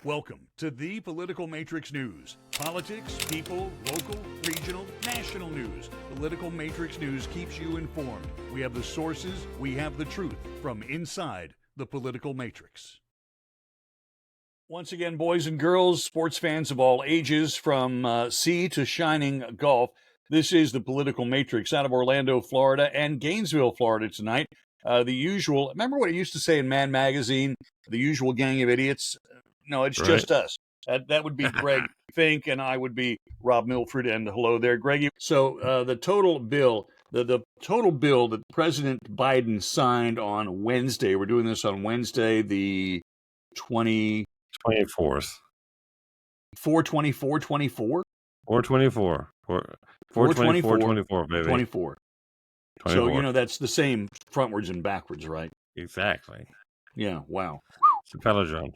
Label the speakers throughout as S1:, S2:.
S1: Welcome to the Political Matrix News. Politics, people, local, regional, national news. Political Matrix News keeps you informed. We have the sources, we have the truth from inside the political matrix. Once again, boys and girls, sports fans of all ages, from sea to shining Gulf, this is the Political Matrix out of Orlando, Florida, and Gainesville, Florida tonight. The usual, remember what it used to say in Man Magazine, the usual gang of idiots? No, it's just us. That would be Greg Fink, and I would be Rob Milford. And hello there, Greggy. So the total bill, the total bill that President Biden signed on Wednesday. We're doing this on Wednesday, the
S2: 24th.
S1: 4/24,
S2: 4/24. 4/24, baby.
S1: 24. So, you know, that's the same frontwards and backwards, right?
S2: Exactly.
S1: Yeah, wow.
S2: It's a palindrome.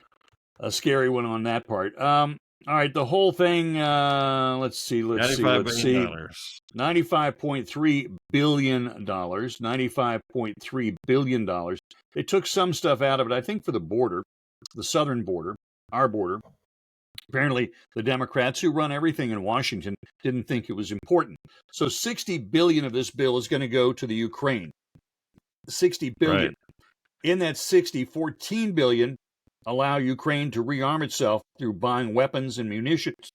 S1: A scary one on that part. All right, the whole thing, let's see. $95.3 billion. $95.3 billion. They took some stuff out of it, I think, for the border, the southern border, our border. Apparently, the Democrats who run everything in Washington didn't think it was important. So $60 billion of this bill is going to go to the Ukraine. $60 billion.
S2: Right.
S1: In that 60, $14 billion allow Ukraine to rearm itself through buying weapons and munitions,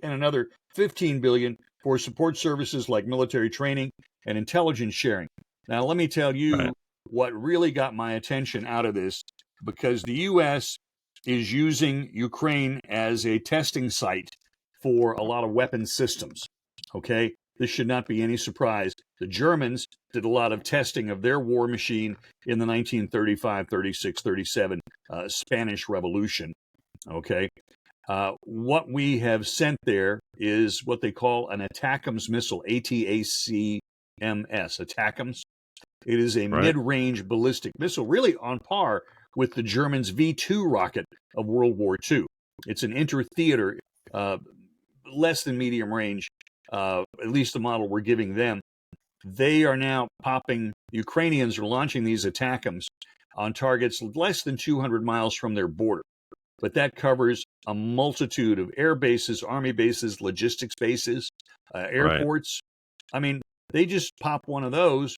S1: and another $15 billion for support services like military training and intelligence sharing. Now, let me tell you what really got my attention out of this, because the U.S. is using Ukraine as a testing site for a lot of weapon systems, okay? This should not be any surprise. The Germans did a lot of testing of their war machine in the 1935, 36, 37 Spanish Revolution, okay? What we have sent there is what they call an ATACMS missile, ATACMS, ATACMS. It is a mid-range ballistic missile, really on par with the Germans' V-2 rocket of World War II. It's an inter-theater, less than medium range, at least the model we're giving them. They are now popping, Ukrainians are launching these ATACMS on targets less than 200 miles from their border. But that covers a multitude of air bases, army bases, logistics bases, airports. I mean, they just pop one of those.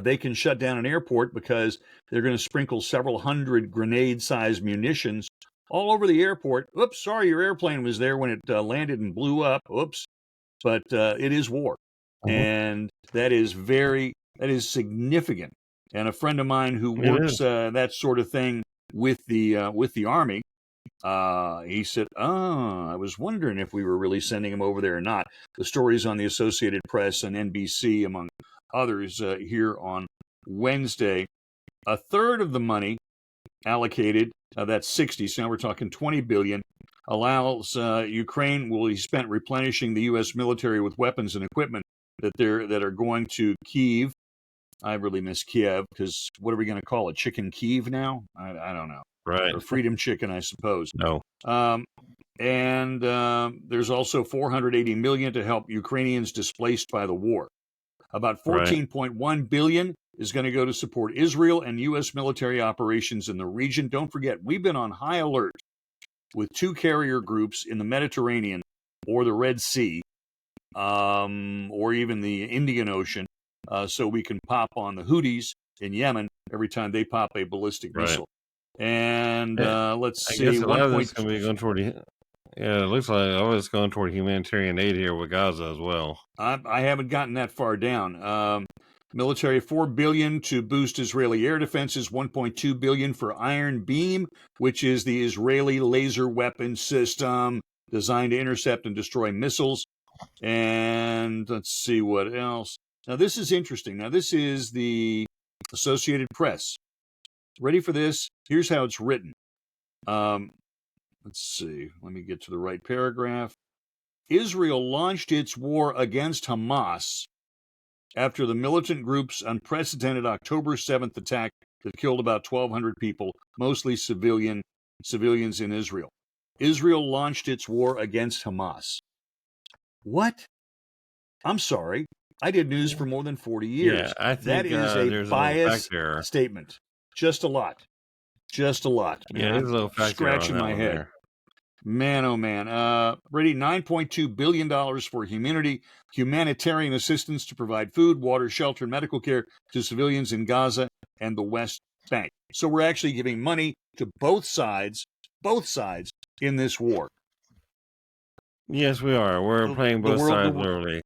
S1: They can shut down an airport because they're going to sprinkle several hundred grenade-sized munitions all over the airport. Oops, sorry, your airplane was there when it landed and blew up. Oops. But it is war. And that is significant. And a friend of mine who works that sort of thing with the Army, he said, I was wondering if we were really sending him over there or not. The stories on the Associated Press and NBC, among others, here on Wednesday. A third of the money allocated, that's 60, so now we're talking 20 billion, allows Ukraine will be spent replenishing the U.S. military with weapons and equipment that are going to Kyiv. I really miss Kiev, because what are we going to call it? Chicken Kyiv now? I don't know.
S2: Right.
S1: Or Freedom Chicken, I suppose.
S2: No.
S1: And there's also $480 million to help Ukrainians displaced by the war. About $14.1 billion is going to go to support Israel and U.S. military operations in the region. Don't forget, we've been on high alert with 2 carrier groups in the Mediterranean or the Red Sea, or even the Indian Ocean, so we can pop on the Houthis in Yemen every time they pop a ballistic missile. And let's see.
S2: I guess a lot of this is going to be going toward it looks like all it's going toward humanitarian aid here with Gaza as well.
S1: I haven't gotten that far down. Military, $4 billion to boost Israeli air defenses, $1.2 billion for Iron Beam, which is the Israeli laser weapon system designed to intercept and destroy missiles. And let's see what else. Now, this is interesting. Now, this is the Associated Press. Ready for this? Here's how it's written. Let's see. Let me get to the right paragraph. Israel launched its war against Hamas after the militant group's unprecedented October 7th attack that killed about 1,200 people, mostly civilians in Israel. Israel launched its war against Hamas. What? I'm sorry. I did news for more than 40 years.
S2: Yeah, I think
S1: that is a biased statement. Just a lot.
S2: Yeah, there's a little fact
S1: Scratching my head. Man, oh man. Ready $9.2 billion for humanitarian assistance to provide food, water, shelter, and medical care to civilians in Gaza and the West Bank. So we're actually giving money to both sides in this war.
S2: Yes, we are. We're playing both sides literally.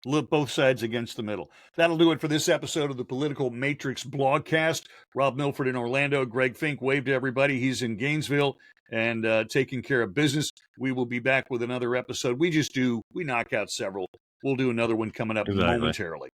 S1: Both sides against the middle. That'll do it for this episode of the Political Matrix blogcast. Rob Milford in Orlando. Greg Fink, wave to everybody. He's in Gainesville and taking care of business. We will be back with another episode. We knock out several. We'll do another one coming up momentarily.